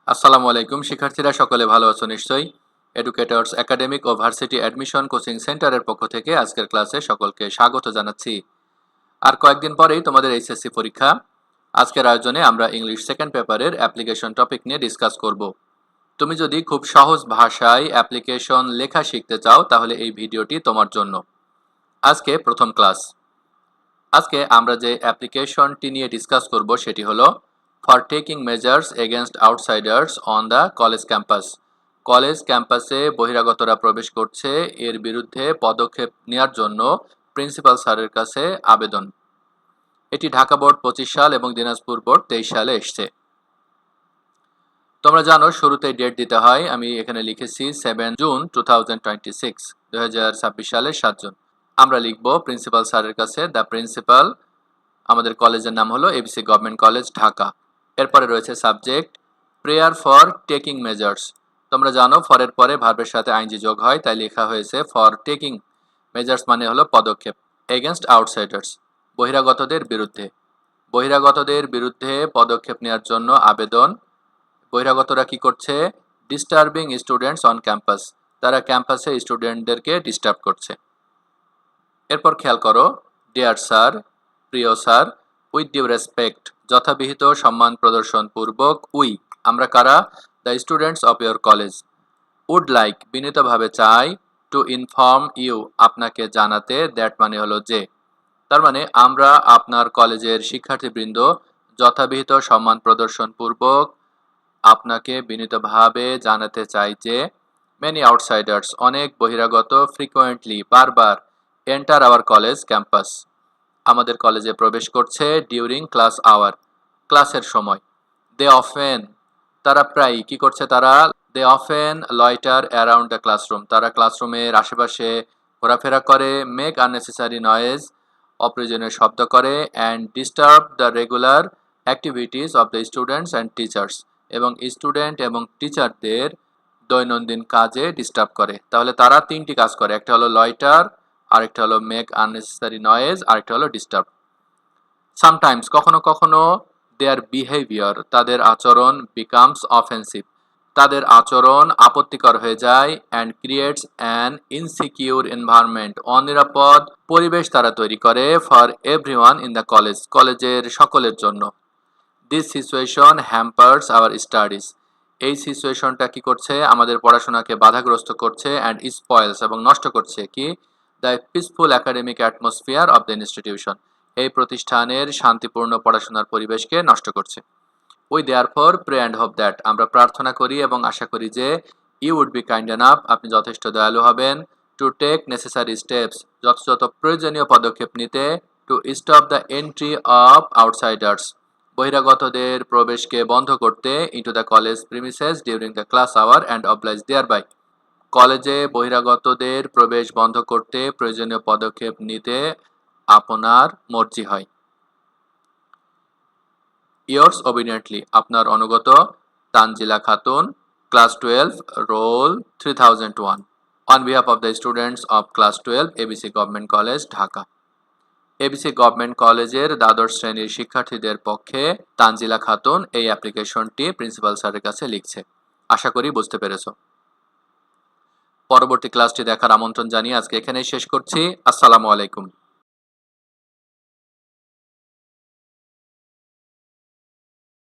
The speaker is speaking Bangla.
আসসালামু আলাইকুম শিক্ষার্থীরা সকলে ভালো আছো নিশ্চয়ই। এডুকেটরস একাডেমিক ও ভার্সিটি অ্যাডমিশন কোচিং সেন্টারের পক্ষ থেকে আজকের ক্লাসে সকলকে স্বাগত জানাচ্ছি। আর কয়েকদিন পরেই তোমাদের এইচএসসি পরীক্ষা। আজকের আয়োজনে আমরা ইংলিশ সেকেন্ড পেপারের অ্যাপ্লিকেশন টপিক নিয়ে ডিসকাস করব। তুমি যদি খুব সহজ ভাষায় অ্যাপ্লিকেশন লেখা শিখতে চাও তাহলে এই ভিডিওটি তোমার জন্য। আজকে প্রথম ক্লাস। আজকে আমরা যে অ্যাপ্লিকেশনটি নিয়ে ডিসকাস করব সেটি হলো for taking measures against outsiders on the college campus. College ক্যাম্পাসে বহিরাগতরা প্রবেশ করছে, এর বিরুদ্ধে পদক্ষেপ নেওয়ার জন্য প্রিন্সিপাল স্যারের কাছে আবেদন। এটি ঢাকা বোর্ড 25 সাল এবং দিনাজপুর বোর্ড 23 সালে এসছে। তোমরা জানো শুরুতেই ডেট দিতে হয়, আমি এখানে লিখেছি 7 জুন 2026, 2026 সালের 7 জুন। আমরা লিখব প্রিন্সিপাল স্যারের কাছে, দ্য প্রিন্সিপাল, আমাদের কলেজের নাম হলো এবিসি গভর্নমেন্ট কলেজ ঢাকা। এরপরে রয়েছে subject prayer for taking measures. তোমরা জানো ফরের পরে ভার্বের সাথে আইনজি যোগ হয়, তাই লেখা হয়েছে ফর টেকিং মেজার্স মানে হলো পদক্ষেপ, এগেনস্ট আউটসাইডার্স বহিরাগতদের বিরুদ্ধে। বহিরাগতদের বিরুদ্ধে পদক্ষেপ নেওয়ার জন্য আবেদন। বহিরাগতরা কি করছে? ডিস্টার্বিং স্টুডেন্টস অন ক্যাম্পাস, তারা ক্যাম্পাসে স্টুডেন্টদেরকে ডিস্টার্ব করছে। এরপর খেয়াল করো, ডিয়ার স্যার, প্রিয় স্যার, উইথ ডিউ রেসপেক্ট, যথাবিহিত সম্মান প্রদর্শন পূর্বক, উই আমরা কারা, the students of your college, would like বিনীতভাবে চাই, টু ইনফর্ম ইউ আপনাকে জানাতে, দ্যাট মানে হলো যে। তার মানে আমরা আপনার কলেজের শিক্ষার্থীবৃন্দ যথাবিহিত সম্মান প্রদর্শন পূর্বক আপনাকে বিনীতভাবে জানাতে চাই যে মেনি আউটসাইডার্স অনেক বহিরাগত, ফ্রিকোয়েন্টলি বারবার, এন্টার আওয়ার কলেজ ক্যাম্পাস আমাদের কলেজে প্রবেশ করছে, ডিউরিং ক্লাস আওয়ার ক্লাসের সময়, দে অফেন তারা প্রায় কি করছে, তারা they often loiter around the classroom তারা ক্লাসরুমের আশেপাশে ঘোরাফেরা করে, মেক আননেসেসারি নয়েজ অপ্রয়োজনীয় শব্দ করে, and disturb the regular activities of the students and teachers এবং স্টুডেন্ট এবং টিচারদের দৈনন্দিন কাজে ডিস্টার্ব করে। তাহলে তারা তিনটি কাজ করে, একটা হলো লয়টার, আরেকটা হলো মেক আননেসেসারি নয়েজ, আরেকটা হলো ডিস্টার্ব। সামটাইমস কখনো কখনো দেয়ার বিহেভিয়ার তাদের আচরণ, বিকামস অফেন্সিভ তাদের আচরণ আপত্তিকর হয়ে যায়, and creates an insecure environment অনিরাপদ পরিবেশ তারা তৈরি করে, for everyone in the college কলেজের সকলের জন্য। This situation hampers our studies এই সিচুয়েশনটা কি করছে, আমাদের পড়াশোনাকে বাধাগ্রস্ত করছে, অ্যান্ড স্পয়েলস এবং নষ্ট করছে কি, the peaceful academic atmosphere of the institution এই প্রতিষ্ঠানের শান্তিপূর্ণ পড়াশোনার পরিবেশকে নষ্ট করছে। We therefore pray and hope that আমরা প্রার্থনা করি এবং আশা করি যে, you would be kind enough আপনি যথেষ্ট দয়ালু হবেন, টু টেক নেসেসারি স্টেপস যথাযথ প্রয়োজনীয় পদক্ষেপ নিতে, to stop the entry of outsiders বহিরাগতদের প্রবেশকে বন্ধ করতে, into the college premises during the class hour and oblige thereby কলেজে বহিরাগতদের প্রবেশ বন্ধ করতে প্রয়োজনীয় পদক্ষেপ নিতে আপনার মর্জি হয়। ইয়ার্স অবিডিয়েন্টলি আপনার অনুগত, Tanzila Khatun, class 12, roll 3001, on behalf of the students of class 12 ABC government college Dhaka. ABC government কলেজের দ্বাদশ শ্রেণীর শিক্ষার্থীদের পক্ষে তানজিলা খাতুন এই অ্যাপ্লিকেশনটি প্রিন্সিপাল স্যারের কাছে লিখছে। আশা করি বুঝতে পেরেছো। পরবর্তী ক্লাসটি দেখার আমন্ত্রণ জানিয়ে আজকে এখানেই শেষ করছি। আসসালামু আলাইকুম।